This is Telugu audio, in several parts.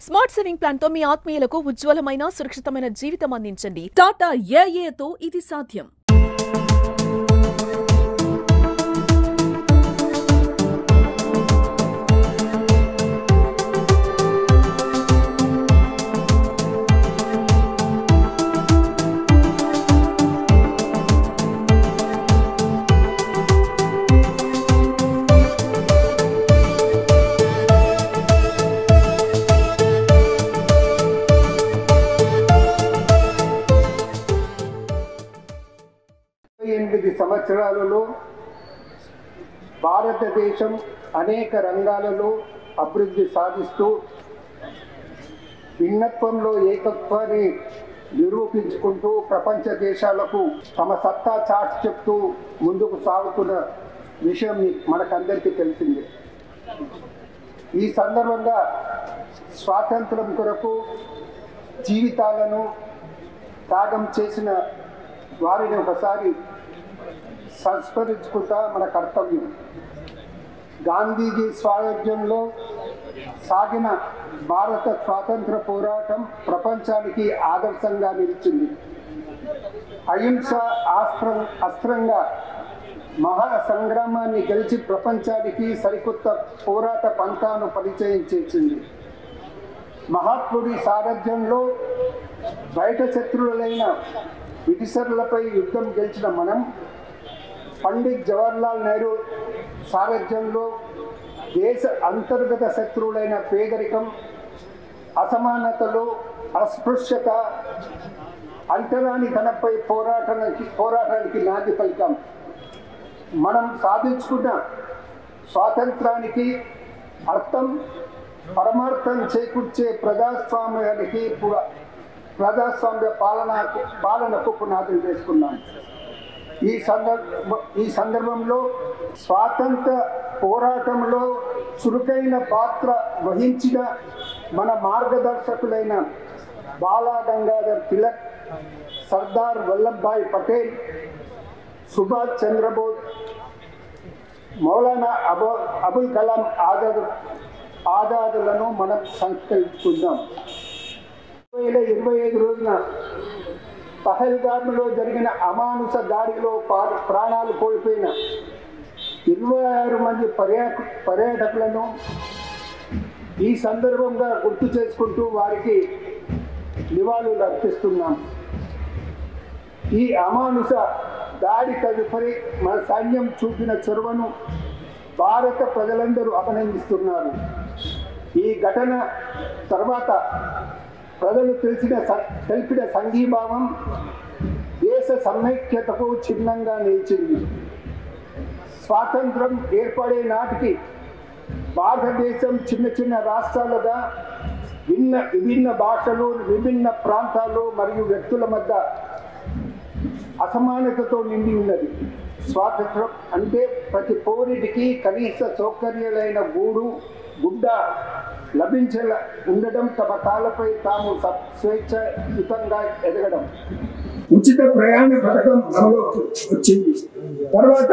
స్మార్ట్ సేవింగ్ ప్లాన్ తో మీ ఆత్మీయులకు ఉజ్వలమైన సురక్షితమైన జీవితం అందించండి. టాటా ఏఏతో ఇది సాధ్యం. సంవత్సరాలలో భారతదేశం అనేక రంగాలలో అభివృద్ధి సాధిస్తూ భిన్నత్వంలో ఏకత్వాన్ని నిరూపించుకుంటూ ప్రపంచ దేశాలకు తమ సత్తా చాటి చెప్తూ ముందుకు సాగుతున్న విషయం మనకందరికీ తెలిసిందే. ఈ సందర్భంగా స్వాతంత్రం కొరకు జీవితాలను త్యాగం చేసిన వారిని ఒకసారి సంస్మరించుకుంటా మన కర్తవ్యం. గాంధీజీ స్వాతంత్ర్యంలో సాగిన భారత స్వాతంత్ర పోరాటం ప్రపంచానికి ఆదర్శంగా నిలిచింది. అహింస అస్త్రంగా మహా సంగ్రామాన్ని గెలిచి ప్రపంచానికి సరికొత్త పోరాట పంథాను పరిచయం చేసింది. మహాత్ముడి సారథ్యంలో బయట శత్రువులైన బ్రిటిషర్లపై యుద్ధం గెలిచిన మనం పండిత్ జవహర్లాల్ నెహ్రూ సారథ్యంలో దేశ అంతర్గత శత్రువులైన పేదరికం, అసమానతలు, అస్పృశ్యత, అంటరానితనంపై పోరాటానికి నాంది పలికాం. మనం సాధించుకున్న స్వాతంత్రానికి అర్థం పరమార్థం చేకూర్చే ప్రజాస్వామ్య పాలనకు పునాదులు వేసుకున్నాం. ఈ సందర్భంలో స్వాతంత్ర పోరాటంలో చురుకైన పాత్ర వహించిన మన మార్గదర్శకులైన బాలా గంగాధర్ తిలక్, సర్దార్ వల్లభాయ్ పటేల్, సుభాష్ చంద్రబోస్, మౌలానా అబుల్ కలాం ఆజాదులను మనం సంస్కరించుకుందాం. 2025 రోజున పహల్గామ్లో జరిగిన అమానుష దాడిలో ప్రాణాలు కోల్పోయిన 26 మంది పర్యాటకులను ఈ సందర్భంగా గుర్తు చేసుకుంటూ వారికి నివాళులు అర్పిస్తున్నాం. ఈ అమానుష దాడి తదుపరి మన సైన్యం చూపిన చొరవను భారత ప్రజలందరూ అభినందిస్తున్నారు. ఈ ఘటన తర్వాత ప్రజలు తెలిపిన సంఘీభావం దేశ సమైక్యతకు చిహ్నంగా నిలిచింది. స్వాతంత్రం ఏర్పడే నాటికి భారతదేశం చిన్న చిన్న రాష్ట్రాలుగా విభిన్న భాషలు, విభిన్న ప్రాంతాలు మరియు వ్యక్తుల మధ్య అసమానతతో నిండి ఉన్నది. స్వాతంత్రం అంటే ప్రతి పౌరుడికి కనీస సౌకర్యాలైన గుడ్డ లభించేలా ఉండడం, తమ కాళ్ళపై తాము స్వేచ్ఛయుతంగా ఎదగడం. ఉచిత ప్రయాణ పథకం అమలులోకి వచ్చింది. తర్వాత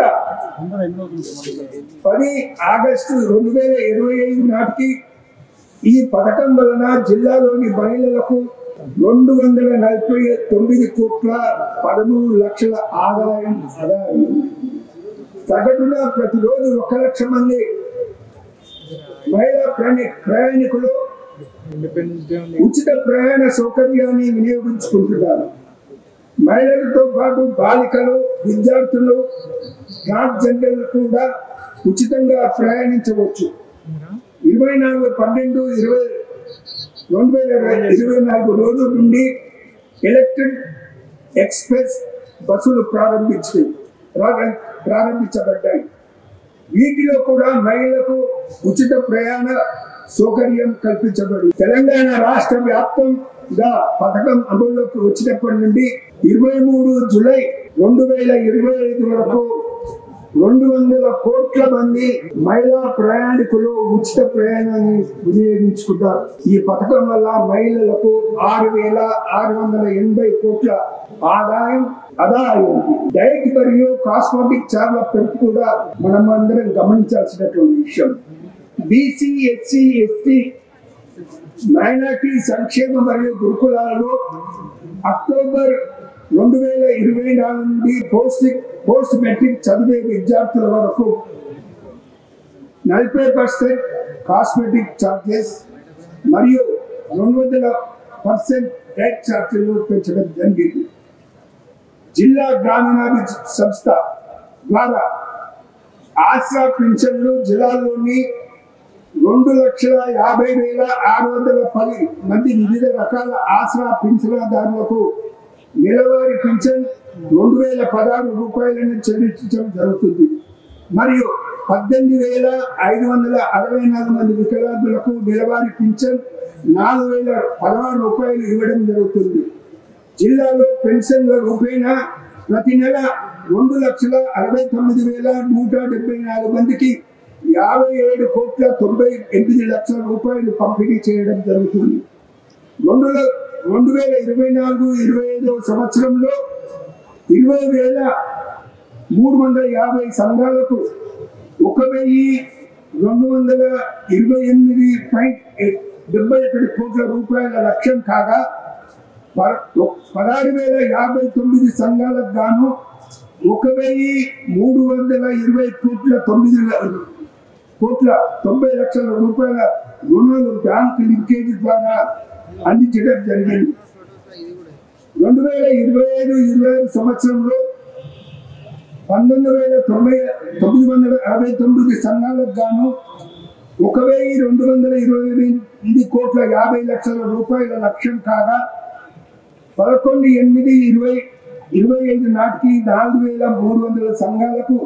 10 ఆగస్టు 2025 నాటికి ఈ పథకం వలన జిల్లాలోని మహిళలకు 249 కోట్ల 13 లక్షల ఆదాయం సగటున ప్రతిరోజు 1 లక్ష మంది మహిళా ప్రయాణికులు ఉచిత ప్రయాణ సౌకర్యాన్ని వినియోగించుకుంటున్నారు. మహిళలతో పాటు బాలికలు, విద్యార్థులు, ట్రాన్స్జెండర్లు కూడా ఉచితంగా ప్రయాణించవచ్చు. 24/12/2024 రోజు నుండి ఎలక్ట్రిక్ ఎక్స్ప్రెస్ బస్సులు ప్రారంభించబడ్డాయి. వీటిలో కూడా మహిళలకు ఉచిత ప్రయాణ సౌకర్యం కల్పించబడి తెలంగాణ రాష్ట్ర వ్యాప్తంగా పథకం అమల్లోకి వచ్చినప్పటి నుండి 23 జూలై 2025 వరకు 200 కోట్ల మంది మహిళా ప్రయాణికులు ఉచిత ప్రయాణాన్ని వినియోగించుకుంటారు. ఈ పథకం వల్ల మహిళలకు 6,680 కోట్ల ఆదాయం అయింది. డైట్ మరియు కాస్మెటిక్ ఛార్జీల పెంపు కూడా మనం అందరం గమనించాల్సినటువంటి విషయం. బీసీ, ఎస్సీ, ఎస్టీ మైనార్టీ సంక్షేమ మరియు గురుకులాలలో అక్టోబర్ 2024 నుండి పోస్ట్ మెట్రిక్ చదివే విద్యార్థుల వరకు 40% కాస్మెటిక్ ఛార్జెస్ మరియు 200% రేట్ ఛార్జీలు పెంచడం జరిగింది. జిల్లా గ్రామీణాభివృద్ధి సంస్థ ద్వారా ఆసరా పింఛన్లు జిల్లాలోని 2,50,610 మంది వివిధ రకాల ఆసరా పింఛనదారులకు నెలవారీ పింఛన్ 2,016 రూపాయలను చెల్లించడం జరుగుతుంది. మరియు 18,564 మంది వికలాంగులకు నెలవారీ పింఛన్ 4,016 రూపాయలు ఇవ్వడం జరుగుతుంది. జిల్లాలో పెన్షన్ల రూపేణా ప్రతి నెల 2,69,174 మందికి 57,98,00,000 రూపాయలు పంపిణీ చేయడం జరుగుతుంది. 2024-25 సంవత్సరంలో 20,350 సంఘాలకు 1,228.71 కోట్ల రూపాయల లక్ష్యం కాగా 16,059 సంఘాలకు గాను 1,320,90 రూపాయల రుణాలు బ్యాంకు లింకేజ్ ద్వారా అందించడం జరిగింది. 2025-26 సంవత్సరంలో 19,969 సంఘాలకు గాను 1,228.50 రూపాయల లక్ష్యం కాగా 11/8/2025 నాటికి 4,300 సంఘాలకు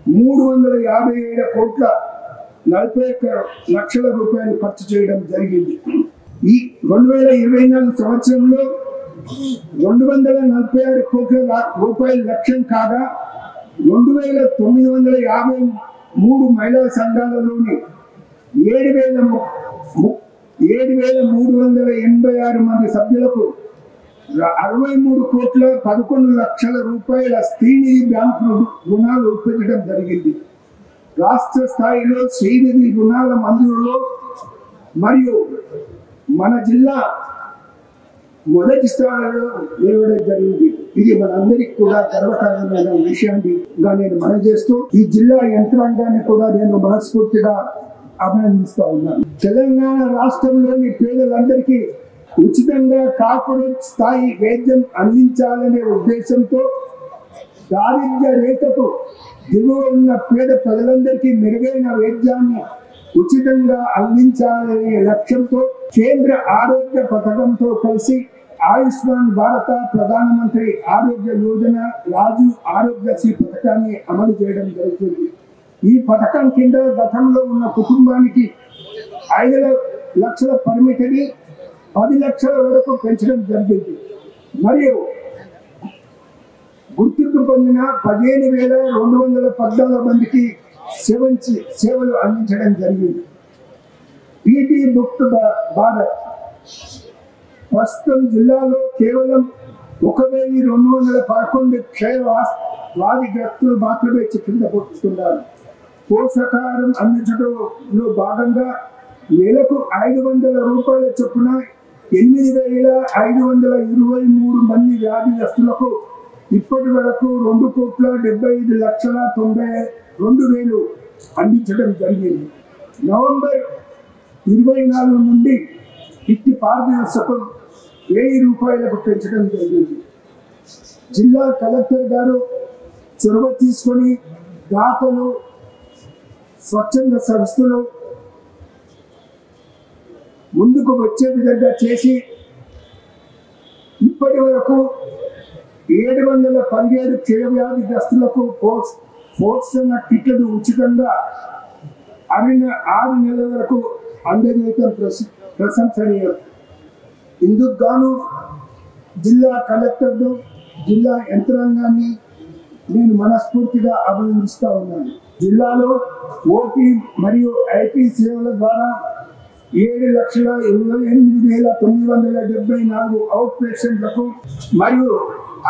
357.41 రూపాయలు ఖర్చు చేయడం జరిగింది. ఈ 2024 సంవత్సరంలో 246 కోట్ల రూపాయల లక్ష్యం కాగా 2,953 మహిళా సంఘాలలోని 7,386 మంది సభ్యులకు 63,11,00,000 రూపాయల శ్రీనిధి బ్యాంకు రుణాలు ఇప్పించడం జరిగింది. రాష్ట్ర స్థాయిలో శ్రీనిధి రుణాల మంజూరులో మరియు మన జిల్లా మొదటి స్థానంలో నిలవడం జరిగింది. ఇది మనందరికీ కూడా గర్వకారణమైన విషయాన్ని నేను మనం చేస్తూ ఈ జిల్లా యంత్రాంగాన్ని కూడా నేను మనస్ఫూర్తిగా అభినందిస్తూ ఉన్నాను. తెలంగాణ రాష్ట్రంలోని పేదలందరికీ ఉచితంగా కార్పొరేట్ స్థాయి వైద్యం అందించాలనే ఉద్దేశంతో దారిద్ర్య రేఖకు దిగువ ఉన్న పేద ప్రజలందరికీ మెరుగైన వైద్యాన్ని ఉచితంగా అందించాలనే లక్ష్యంతో కేంద్ర ఆరోగ్య పథకంతో కలిసి ఆయుష్మాన్ భారత ప్రధానమంత్రి ఆరోగ్య యోజన రాజు ఆరోగ్యశ్రీ పథకాన్ని అమలు చేయడం జరుగుతుంది. ఈ పథకం కింద గతంలో ఉన్న కుటుంబానికి 5 లక్షల పరిమితిని 10 లక్షల వరకు పెంచడం జరిగింది. మరియు గుర్తింపు పొందిన 15,214 మందికి సేవలు అందించడం జరిగింది. పీటీ ముక్త్ భారత్ ప్రస్తుతం జిల్లాలో కేవలం 1,211 క్షయవ్యాధిగ్రస్తులు మాత్రమే కింద పొందుతున్నారు. పోషకాహారం అందించడంలో భాగంగా నెలకు 500 రూపాయల చొప్పున 8,523 మంది వ్యాధిగ్రస్తులకు ఇప్పటి వరకు 2,75,92,000 అందించడం జరిగింది. నవంబర్ 24 నుండి ఇట్టి పారదర్శకం 1,000 రూపాయలకు పెంచడం జరిగింది. జిల్లా కలెక్టర్ గారు చొరవ తీసుకొని దాతలు స్వచ్ఛంద సంస్థలు ముందుకు వచ్చే విధంగా చేసి ఇప్పటి వరకు 717 క్షయవ్యాధిగ్రస్తులకు పోషణ కిట్లు ఉచితంగా 6 నెలల వరకు అందజేయడం ప్రశంసనీయం. ఇందుకు గాను జిల్లా కలెక్టర్లు జిల్లా యంత్రాంగాన్ని నేను మనస్ఫూర్తిగా అభినందిస్తూ ఉన్నాను. జిల్లాలో ఓపీ మరియు ఐపీ సేవల ద్వారా 7,88,974 అవుట్ పేషెంట్లకు మరియు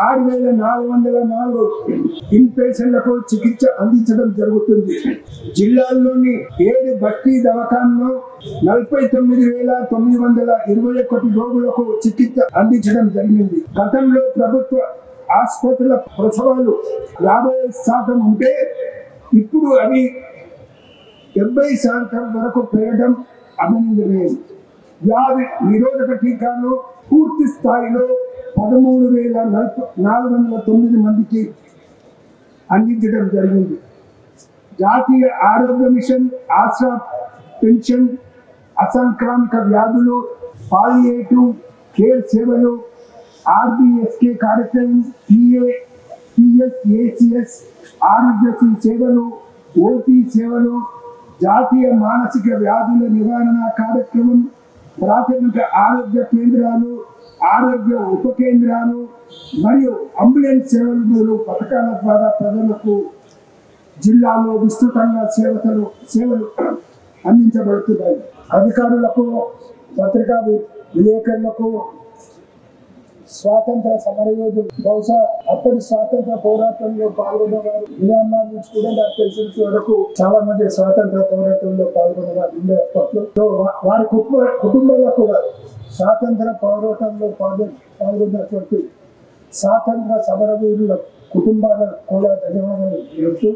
6404 ఇన్ పేషెంట్లకు చికిత్స అందించడం జరుగుతుంది. జిల్లాల్లోని 7 బస్తీ దవాఖానలో 49,921 రోగులకు చికిత్స అందించడం జరిగింది. గతంలో ప్రభుత్వ ఆసుపత్రుల ప్రసవాలు 50% ఉంటే ఇప్పుడు అవి 70% వరకు పెరగడం అభినందనీయం. వ్యాధి నిరోధక టీకాలు పూర్తి స్థాయిలో 13,409 మందికి అందించడం జరిగింది. జాతీయ ఆరోగ్య మిషన్, ఆశా పెన్షన్, అసంక్రామిక వ్యాధులు, పాలియేటివ్ కేర్ సేవలు, ఆర్బీఎస్కే కార్యక్రమం, టీఎస్ఏసిఎస్ ఆరోగ్యశ్రీ సేవలు, ఓపీ సేవలు, జాతీయ మానసిక వ్యాధుల నివారణ కార్యక్రమం, ప్రాథమిక ఆరోగ్య కేంద్రాలు, ఆరోగ్య ఉప కేంద్రాలు మరియు అంబులెన్స్ సేవలు మొదలు పథకాల ద్వారా ప్రజలకు జిల్లాలో విస్తృతంగా సేవలు అందించబడుతున్నాయి. అధికారులకు, పత్రికా విలేకరులకు, స్వాతంత్ర సమరయోధులు, బహుశా అప్పటి స్వాతంత్ర పోరాటంలో పాల్గొన్నవారు నియామాల నుంచి కూడా నాకు తెలిసిన వరకు చాలా మంది స్వాతంత్ర పోరాటంలో పాల్గొన్నవారు ఉండే అప్పట్లో. వారి కుటుంబాలకు కూడా స్వాతంత్ర పోరాటంలో పాల్గొన్నటువంటి స్వాతంత్ర సమరవీరుల కుటుంబాలకు కూడా ధన్యవాదాలు చెబుతూ